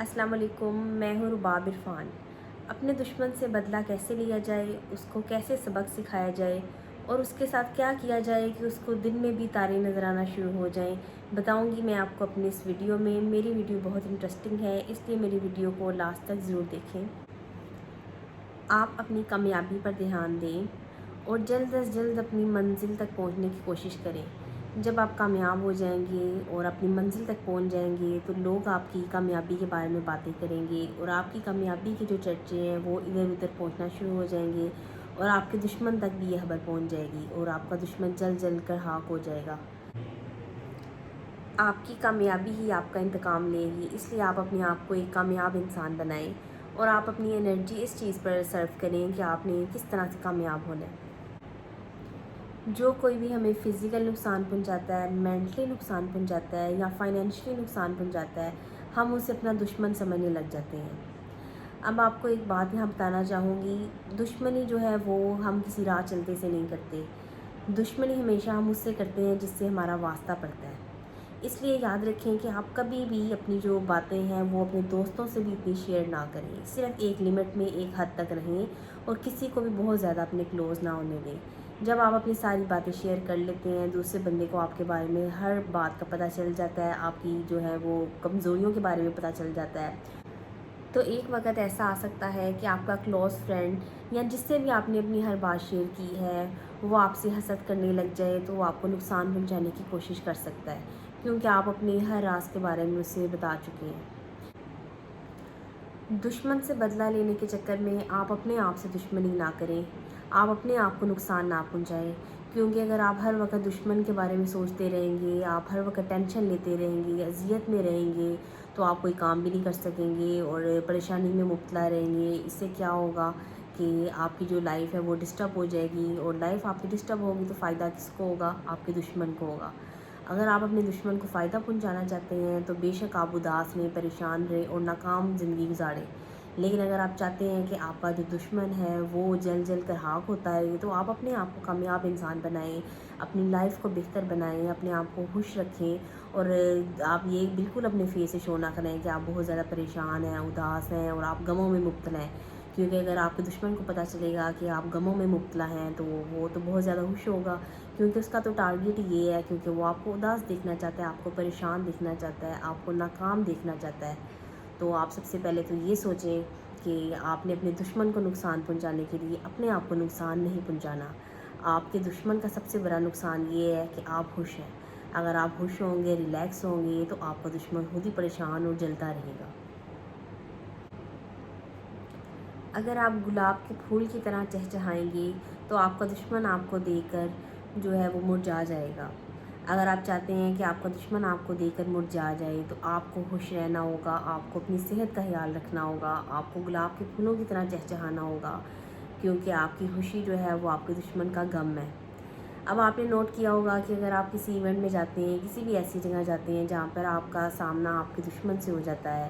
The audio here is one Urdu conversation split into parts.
السلام علیکم، میں ہوں رباب عرفان۔ اپنے دشمن سے بدلہ کیسے لیا جائے، اس کو کیسے سبق سکھایا جائے اور اس کے ساتھ کیا کیا جائے کہ اس کو دن میں بھی تارے نظر آنا شروع ہو جائیں، بتاؤں گی میں آپ کو اپنی اس ویڈیو میں۔ میری ویڈیو بہت انٹرسٹنگ ہے، اس لیے میری ویڈیو کو لاسٹ تک ضرور دیکھیں۔ آپ اپنی کامیابی پر دھیان دیں اور جلد از جلد اپنی منزل تک پہنچنے کی کوشش کریں۔ جب آپ کامیاب ہو جائیں گے اور اپنی منزل تک پہنچ جائیں گے تو لوگ آپ کی کامیابی کے بارے میں باتیں کریں گے اور آپ کی کامیابی کے جو چرچے ہیں وہ ادھر ادھر پہنچنا شروع ہو جائیں گے اور آپ کے دشمن تک بھی یہ خبر پہنچ جائے گی اور آپ کا دشمن جل جل کر ہلاک ہو جائے گا۔ آپ کی کامیابی ہی آپ کا انتقام لے گی، اس لیے آپ اپنے آپ کو ایک کامیاب انسان بنائیں اور آپ اپنی انرجی اس چیز پر صرف کریں کہ آپ نے کس طرح سے کامیاب ہونا ہے۔ جو کوئی بھی ہمیں فزیکل نقصان پہنچاتا ہے، مینٹلی نقصان پہنچاتا ہے یا فائنینشلی نقصان پہنچاتا ہے، ہم اسے اپنا دشمن سمجھنے لگ جاتے ہیں۔ اب آپ کو ایک بات یہاں بتانا چاہوں گی، دشمنی جو ہے وہ ہم کسی راہ چلتے سے نہیں کرتے، دشمنی ہمیشہ ہم اس سے کرتے ہیں جس سے ہمارا واسطہ پڑتا ہے۔ اس لیے یاد رکھیں کہ آپ کبھی بھی اپنی جو باتیں ہیں وہ اپنے دوستوں سے بھی اتنی شیئر نہ کریں، صرف ایک لمٹ میں ایک حد تک رہیں اور کسی کو بھی بہت زیادہ اپنے کلوز نہ ہونے دیں۔ جب آپ اپنی ساری باتیں شیئر کر لیتے ہیں، دوسرے بندے کو آپ کے بارے میں ہر بات کا پتہ چل جاتا ہے، آپ کی جو ہے وہ کمزوریوں کے بارے میں پتہ چل جاتا ہے، تو ایک وقت ایسا آ سکتا ہے کہ آپ کا کلوز فرینڈ یا جس سے بھی آپ نے اپنی ہر بات شیئر کی ہے وہ آپ سے حسد کرنے لگ جائے تو وہ آپ کو نقصان پہنچانے کی کوشش کر سکتا ہے، کیونکہ آپ اپنے ہر راز کے بارے میں اسے بتا چکے ہیں۔ دشمن سے بدلہ لینے کے چکر میں آپ اپنے آپ سے دشمنی نہ کریں، آپ اپنے آپ کو نقصان نہ پہنچائیں، کیونکہ اگر آپ ہر وقت دشمن کے بارے میں سوچتے رہیں گے، آپ ہر وقت ٹینشن لیتے رہیں گے، اذیت میں رہیں گے تو آپ کوئی کام بھی نہیں کر سکیں گے اور پریشانی میں مبتلا رہیں گے۔ اس سے کیا ہوگا کہ آپ کی جو لائف ہے وہ ڈسٹرب ہو جائے گی اور لائف آپ کی ڈسٹرب ہوگی تو فائدہ کس کو ہوگا؟ آپ کے دشمن کو ہوگا۔ اگر آپ اپنے دشمن کو فائدہ پہنچانا چاہتے ہیں تو بے شک آپ اداس رہیں، پریشان رہیں اور ناکام زندگی گزاریں، لیکن اگر آپ چاہتے ہیں کہ آپ کا جو دشمن ہے وہ جل جل کر ہلاک ہوتا ہے تو آپ اپنے آپ کو کامیاب انسان بنائیں، اپنی لائف کو بہتر بنائیں، اپنے آپ کو خوش رکھیں اور آپ یہ بالکل اپنے فیس سے شو نہ کریں کہ آپ بہت زیادہ پریشان ہیں، اداس ہیں اور آپ غموں میں مبتلا ہیں، کیونکہ اگر آپ کے دشمن کو پتہ چلے گا کہ آپ غموں میں مبتلا ہیں تو وہ تو بہت زیادہ خوش ہوگا، کیونکہ اس کا تو ٹارگیٹ یہ ہے، کیونکہ وہ آپ کو اداس دیکھنا چاہتا ہے، آپ کو پریشان دیکھنا چاہتا ہے، آپ کو ناکام دیکھنا چاہتا ہے۔ تو آپ سب سے پہلے تو یہ سوچیں کہ آپ نے اپنے دشمن کو نقصان پہنچانے کے لیے اپنے آپ کو نقصان نہیں پہنچانا۔ آپ کے دشمن کا سب سے بڑا نقصان یہ ہے کہ آپ خوش ہیں۔ اگر آپ خوش ہوں گے، ریلیکس ہوں گے تو آپ کا دشمن خود ہی پریشان اور جلتا رہے گا۔ اگر آپ گلاب کے پھول کی طرح چہچہائیں گے تو آپ کا دشمن آپ کو دیکھ کر جو ہے وہ مرجھا جائے گا۔ اگر آپ چاہتے ہیں کہ آپ کا دشمن آپ کو دیکھ کر مرجھا جائے تو آپ کو خوش رہنا ہوگا، آپ کو اپنی صحت کا خیال رکھنا ہوگا، آپ کو گلاب کے پھولوں کی طرح چہچہانا ہوگا، کیونکہ آپ کی خوشی جو ہے وہ آپ کے دشمن کا غم ہے۔ اب آپ نے نوٹ کیا ہوگا کہ اگر آپ کسی ایونٹ میں جاتے ہیں، کسی بھی ایسی جگہ جاتے ہیں جہاں پر آپ کا سامنا آپ کے دشمن سے ہو جاتا ہے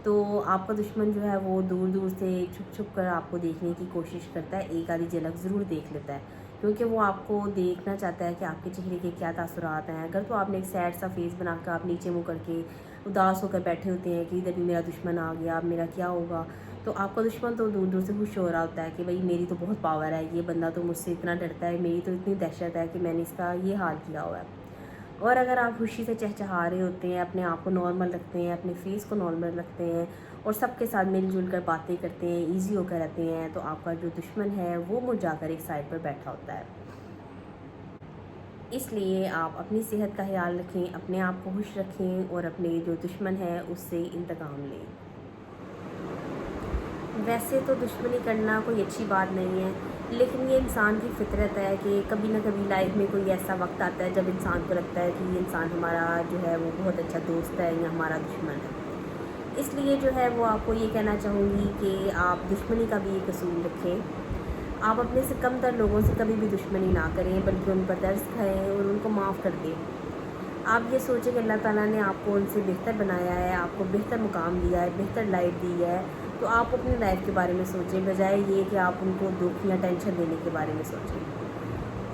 تو آپ کا دشمن جو ہے وہ دور دور سے چھپ چھپ کر آپ کو دیکھنے کی کوشش کرتا ہے، ایک آدھی جھلک ضرور دیکھ لیتا ہے، کیونکہ وہ آپ کو دیکھنا چاہتا ہے کہ آپ کے چہرے کے کیا تاثرات ہیں۔ اگر تو آپ نے ایک سیڈ سا فیس بنا کر آپ نیچے منہ کر کے اداس ہو کر بیٹھے ہوتے ہیں کہ ادھر بھی میرا دشمن آ گیا، اب میرا کیا ہوگا، تو آپ کا دشمن تو دور دور سے خوش ہو رہا ہوتا ہے کہ بھائی میری تو بہت پاور ہے، یہ بندہ تو مجھ سے اتنا ڈرتا ہے، میری تو اتنی دہشت ہے کہ میں نے اس کا یہ حال کیا ہوا ہے۔ اور اگر آپ خوشی سے چہچہا رہے ہوتے ہیں، اپنے آپ کو نارمل رکھتے ہیں، اپنے فیس کو نارمل رکھتے ہیں اور سب کے ساتھ مل جل کر باتیں کرتے ہیں، ایزی ہو کر رہتے ہیں، تو آپ کا جو دشمن ہے وہ مرجھا کر ایک سائڈ پر بیٹھا ہوتا ہے۔ اس لیے آپ اپنی صحت کا خیال رکھیں، اپنے آپ کو خوش رکھیں اور اپنے جو دشمن ہے اس سے انتقام لیں۔ ویسے تو دشمنی کرنا کوئی اچھی بات نہیں ہے، لیکن یہ انسان کی فطرت ہے کہ کبھی نہ کبھی لائف میں کوئی ایسا وقت آتا ہے جب انسان کو لگتا ہے کہ یہ انسان ہمارا جو ہے وہ بہت اچھا دوست ہے یا ہمارا دشمن ہے۔ اس لیے جو ہے وہ آپ کو یہ کہنا چاہوں گی کہ آپ دشمنی کا بھی ایک اصول رکھیں، آپ اپنے سے کم تر لوگوں سے کبھی بھی دشمنی نہ کریں بلکہ ان پر ترس کھائیں اور ان کو معاف کر دیں۔ آپ یہ سوچیں کہ اللہ تعالیٰ نے آپ کو ان سے بہتر بنایا ہے، آپ کو بہتر مقام دیا ہے، بہتر لائف دی ہے، تو آپ اپنی لائف کے بارے میں سوچیں بجائے یہ کہ آپ ان کو دکھ یا ٹینشن دینے کے بارے میں سوچیں۔